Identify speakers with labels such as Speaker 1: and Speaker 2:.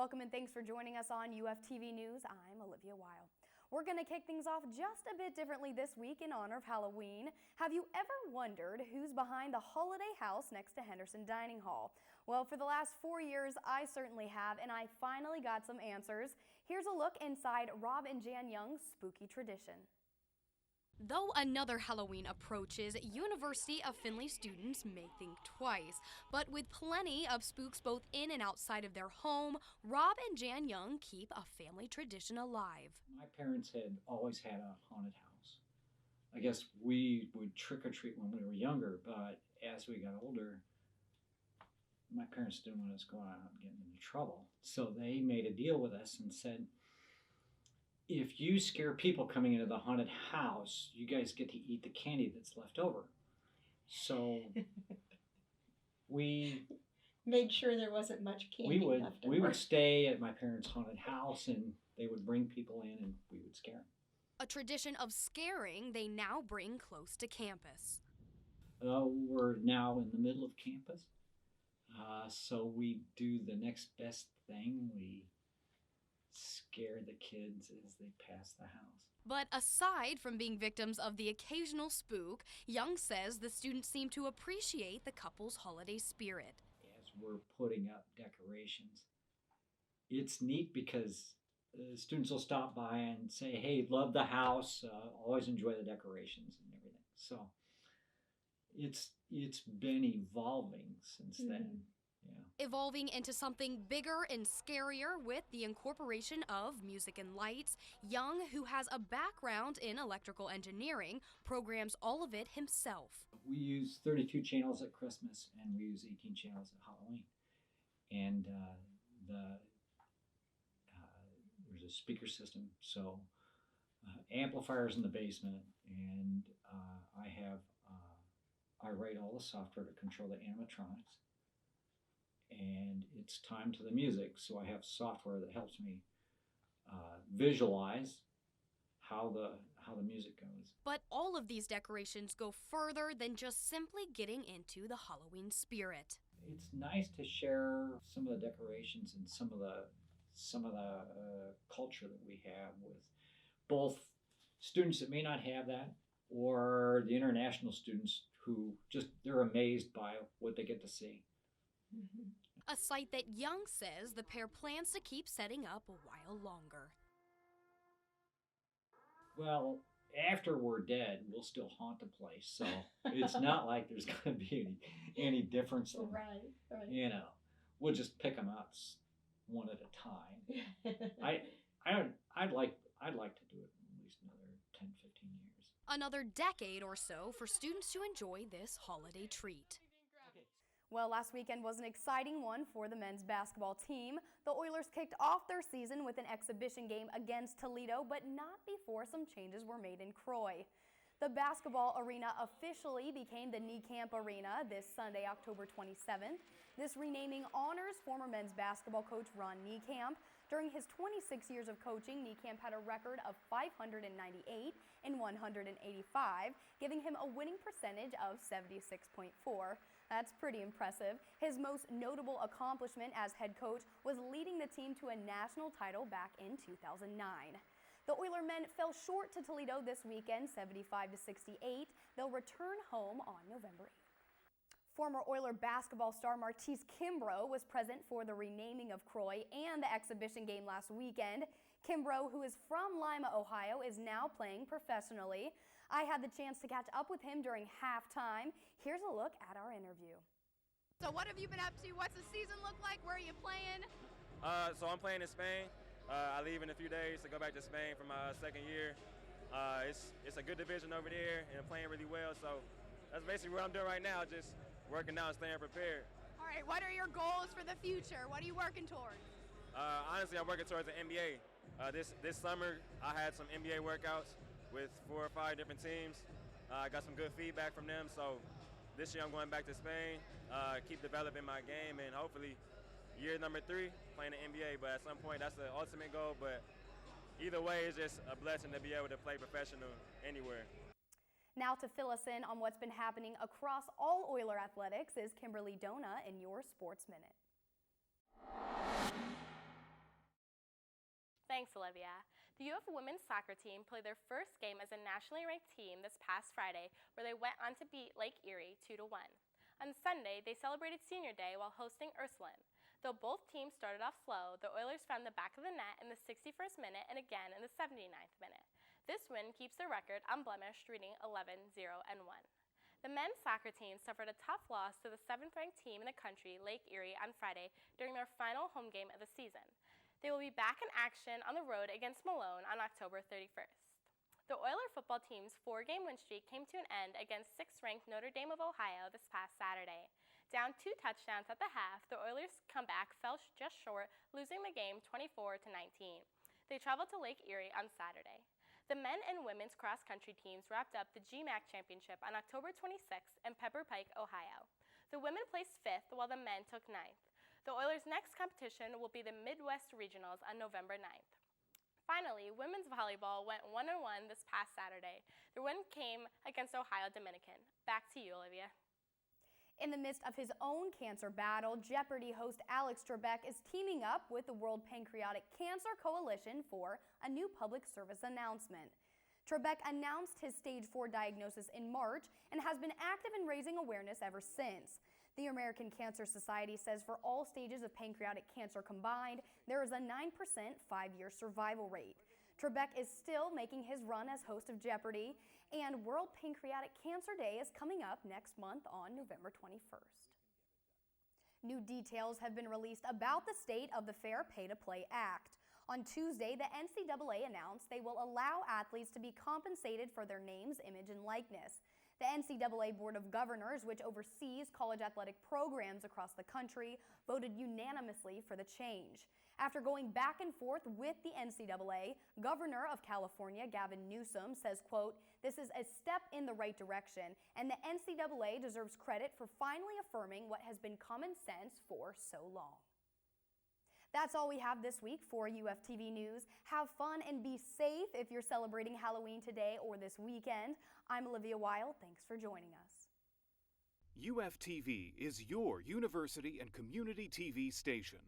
Speaker 1: Welcome and thanks for joining us on UFTV News. I'm Olivia Wile. We're going to kick things off just a bit differently this week in honor of Halloween. Have you ever wondered who's behind the holiday house next to Henderson Dining Hall? Well, for the last 4 years, I certainly have, and I finally got some answers. Here's a look inside Rob and Jan Young's spooky tradition. Though another Halloween approaches, University of Findlay students may think twice. But with plenty of spooks both in and outside of their home, Rob and Jan Young keep a family tradition alive.
Speaker 2: My parents had always had a haunted house. I guess we would trick or treat when we were younger, but as we got older, my parents didn't want us going out and getting into trouble. So they made a deal with us and said, if you scare people coming into the haunted house, you guys get to eat the candy that's left over. So we
Speaker 3: made sure there wasn't much candy left over.
Speaker 2: We would stay at my parents' haunted house, and they would bring people in, and we would scare them.
Speaker 1: A tradition of scaring they now bring close to campus.
Speaker 2: We're now in the middle of campus, so we do the next best thing. We scare the kids as they pass the house.
Speaker 1: But aside from being victims of the occasional spook, Young says the students seem to appreciate the couple's holiday spirit.
Speaker 2: As we're putting up decorations, it's neat because students will stop by and say, hey, love the house, always enjoy the decorations and everything. So it's been evolving since then. Yeah.
Speaker 1: Evolving into something bigger and scarier with the incorporation of music and lights. Young, who has a background in electrical engineering, programs all of it himself.
Speaker 2: We use 32 channels at Christmas and we use 18 channels at Halloween. And there's a speaker system, so amplifiers in the basement, and I write all the software to control the animatronics. And it's time to the music, so I have software that helps me visualize how the music goes.
Speaker 1: But all of these decorations go further than just simply getting into the Halloween spirit.
Speaker 2: It's nice to share some of the decorations and some of the culture that we have with both students that may not have that, or the international students who they're amazed by what they get to see.
Speaker 1: Mm-hmm. A site that Young says the pair plans to keep setting up a while longer.
Speaker 2: Well, after we're dead, we'll still haunt the place, so it's not like there's going to be any difference.
Speaker 3: Right.
Speaker 2: You know, we'll just pick them up one at a time. I'd like to do it at least another 10, 15 years.
Speaker 1: Another decade or so for students to enjoy this holiday treat. Well, last weekend was an exciting one for the men's basketball team. The Oilers kicked off their season with an exhibition game against Toledo, but not before some changes were made in Croy. The basketball arena officially became the Niekamp Arena this Sunday, October 27th. This renaming honors former men's basketball coach Ron Niekamp. During his 26 years of coaching, Niekamp had a record of 598 and 185, giving him a winning percentage of 76.4. That's pretty impressive. His most notable accomplishment as head coach was leading the team to a national title back in 2009. The Oiler men fell short to Toledo this weekend, 75-68. They'll return home on November 8th. Former Oiler basketball star Marty Kimbrough was present for the renaming of Croy and the exhibition game last weekend. Kimbrough, who is from Lima, Ohio, is now playing professionally. I had the chance to catch up with him during halftime. Here's a look at our interview. So what have you been up to? What's the season look like? Where are you playing?
Speaker 4: So I'm playing in Spain. I leave in a few days to go back to Spain for my second year. It's a good division over there and I'm playing really well. So that's basically what I'm doing right now, just working out and staying prepared.
Speaker 1: All right, what are your goals for the future? What are you working towards?
Speaker 4: Honestly, I'm working towards the NBA. This summer, I had some NBA workouts with 4 or 5 different teams. I got some good feedback from them, so this year I'm going back to Spain, keep developing my game, and hopefully year number 3, playing the NBA. But at some point, that's the ultimate goal, but either way, it's just a blessing to be able to play professional anywhere.
Speaker 1: Now to fill us in on what's been happening across all Oiler athletics is Kimberly Donah in your Sports Minute.
Speaker 5: Thanks, Olivia. The UF women's soccer team played their first game as a nationally ranked team this past Friday, where they went on to beat Lake Erie 2-1. On Sunday, they celebrated Senior Day while hosting Ursuline. Though both teams started off slow, the Oilers found the back of the net in the 61st minute and again in the 79th minute. This win keeps their record unblemished, reading 11-0-1. The men's soccer team suffered a tough loss to the 7th-ranked team in the country, Lake Erie, on Friday during their final home game of the season. They will be back in action on the road against Malone on October 31st. The Oiler football team's 4-game win streak came to an end against 6th-ranked Notre Dame of Ohio this past Saturday. Down 2 touchdowns at the half, the Oilers' comeback fell just short, losing the game 24-19. They traveled to Lake Erie on Saturday. The men and women's cross-country teams wrapped up the GMAC Championship on October 26th in Pepper Pike, Ohio. The women placed 5th while the men took 9th. The Oilers' next competition will be the Midwest Regionals on November 9th. Finally, women's volleyball went 1-1 this past Saturday. The win came against Ohio Dominican. Back to you, Olivia.
Speaker 1: In the midst of his own cancer battle, Jeopardy host Alex Trebek is teaming up with the World Pancreatic Cancer Coalition for a new public service announcement. Trebek announced his stage 4 diagnosis in March and has been active in raising awareness ever since. The American Cancer Society says for all stages of pancreatic cancer combined, there is a 9% 5-year survival rate. Trebek is still making his run as host of Jeopardy, and World Pancreatic Cancer Day is coming up next month on November 21st. New details have been released about the state of the Fair Pay to Play Act. On Tuesday, the NCAA announced they will allow athletes to be compensated for their names, image, and likeness. The NCAA Board of Governors, which oversees college athletic programs across the country, voted unanimously for the change. After going back and forth with the NCAA, Governor of California, Gavin Newsom, says, quote, "This is a step in the right direction, and the NCAA deserves credit for finally affirming what has been common sense for so long." That's all we have this week for UFTV News. Have fun and be safe if you're celebrating Halloween today or this weekend. I'm Olivia Wile. Thanks for joining us.
Speaker 6: UFTV is your university and community TV station.